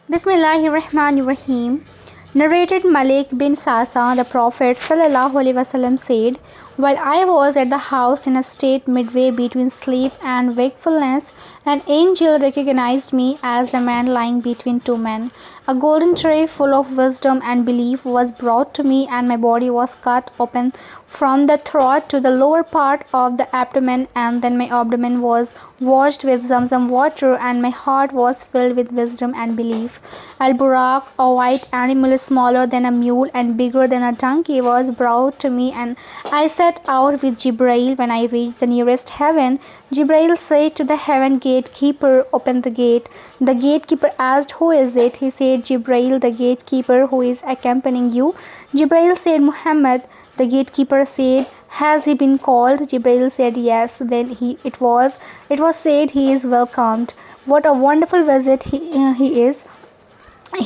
Bismillahirrahmanirrahim. Narrated Malik bin Sasa, the Prophet ﷺ said, while I was at the house in a state midway between sleep and wakefulness, an angel recognized me as a man lying between two men. A golden tray full of wisdom and belief was brought to me, and my body was cut open from the throat to the lower part of the abdomen, and then my abdomen was washed with Zamzam water, and my heart was filled with wisdom and belief. Al Burak, a white animal smaller than a mule and bigger than a donkey, was brought to me, and I set out with Jibrail. When I reached the nearest heaven, Jibrail said to the heaven gatekeeper, "Open the gate." The gatekeeper asked, "Who is it?" He said, "Jibrail, the gatekeeper who is accompanying you." Jibrail said, "Muhammad." The gatekeeper said, "Has he been called?" Jibrail said, "Yes." Then it was said, "He is welcomed. What a wonderful visit he is.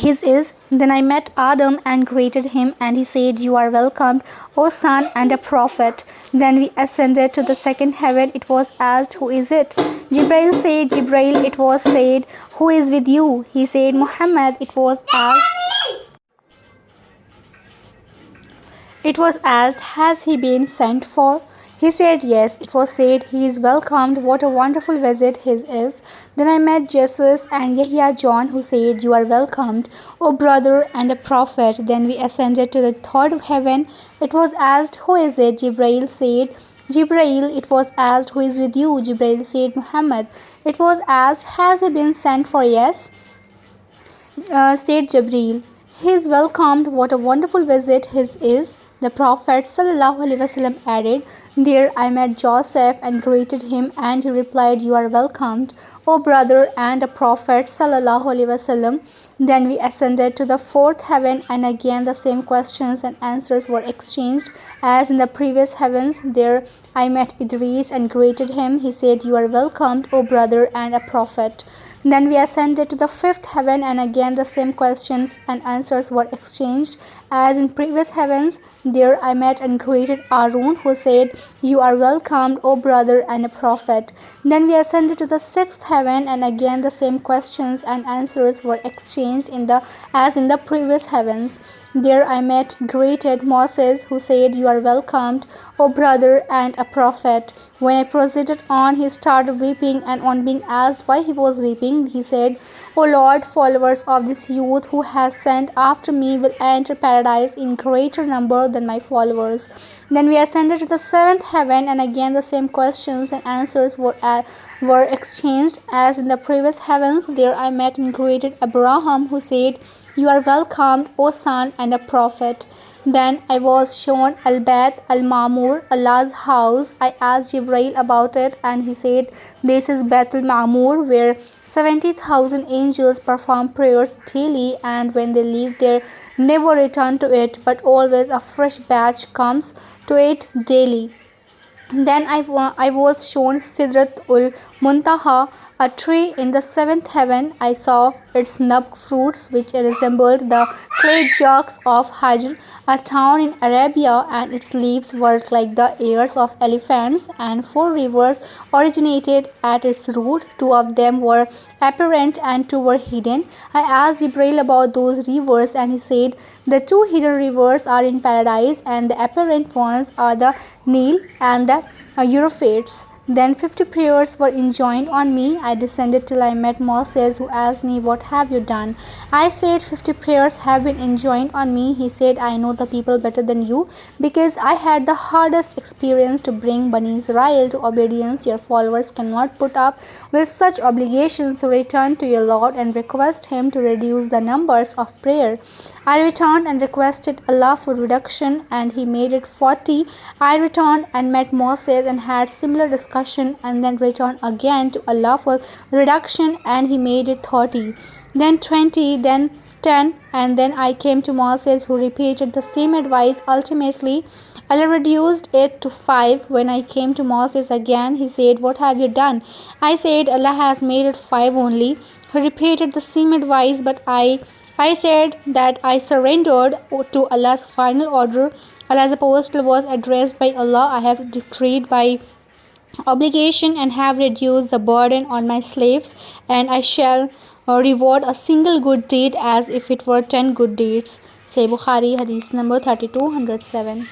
His is." Then I met Adam and greeted him, and he said, "You are welcomed, O son and a prophet." Then we ascended to the second heaven. It was asked, "Who is it?" Jibrail said, "Jibrail." It was said, "Who is with you?" He said, "Muhammad." It was asked, "Has he been sent for?" He said, "Yes." It was said, "He is welcomed. What a wonderful visit his is." Then I met Jesus and Yahya John, who said, "You are welcomed, O brother and a prophet." Then we ascended to the third heaven. It was asked, "Who is it?" Jibrail said, "Jibrail." It was asked, "Who is with you?" Jibrail said, "Muhammad." It was asked, "Has he been sent for?" "Yes," said Jibril. "He is welcomed. What a wonderful visit his is." The Prophet ﷺ added, "There I met Joseph and greeted him, and he replied, 'You are welcomed, O brother and a Prophet ﷺ.'" Then we ascended to the fourth heaven, and again the same questions and answers were exchanged as in the previous heavens. There I met Idris and greeted him. He said, "You are welcomed, O brother and a Prophet." Then we ascended to the fifth heaven, and again the same questions and answers were exchanged as in previous heavens. There I met and greeted Arun, who said, "You are welcomed, O brother and a prophet." Then we ascended to the sixth heaven, and again the same questions and answers were exchanged as in the previous heavens. There I met, greeted Moses, who said, "You are welcomed, O brother and a prophet." When I proceeded on, he started weeping, and on being asked why he was weeping, he said, "O Lord, followers of this youth who has sent after me will enter paradise in greater number than my followers." Then we ascended to the seventh heaven, and again the same questions and answers were exchanged as in the previous heavens. There I met and greeted Abraham, who said, "You are welcomed, O son and a prophet." Then I was shown Al-Bayt Al-Ma'mur, Allah's house. I asked Jibril about it, and he said, "This is Bayt Al-Ma'mur, where 70,000 angels perform prayers daily, and when they leave there, never return to it, but always a fresh batch comes to it daily." Then I was shown Sidrat ul Muntaha, a tree in the seventh heaven. I saw its nub fruits, which resembled the clay jugs of Hajr, a town in Arabia, and its leaves were like the ears of elephants, and 4 rivers originated at its root. 2 of them were apparent and 2 were hidden. I asked Jibril about those rivers, and he said, "The 2 hidden rivers are in paradise, and the apparent ones are the Nile and the Euphrates." Then 50 prayers were enjoined on me. I descended till I met Moses, who asked me, "What have you done?" I said, 50 prayers have been enjoined on me." He said, "I know the people better than you, because I had the hardest experience to bring Bani Israel to obedience. Your followers cannot put up with such obligations, so return to your Lord and request him to reduce the numbers of prayer." I returned and requested Allah for reduction, and he made it 40. I returned and met Moses and had similar discussion, and then returned again to Allah for reduction, and he made it 30. Then 20, then 10, and then I came to Moses, who repeated the same advice. Ultimately, Allah reduced it to 5. When I came to Moses again, he said, "What have you done?" I said, "Allah has made it 5 only." He repeated the same advice, but I said that I surrendered to Allah's final order. Allah's apostle was addressed by Allah, "I have decreed by obligation and have reduced the burden on my slaves, and I shall reward a single good deed as if it were 10 good deeds. Say Bukhari, Hadith number 3207.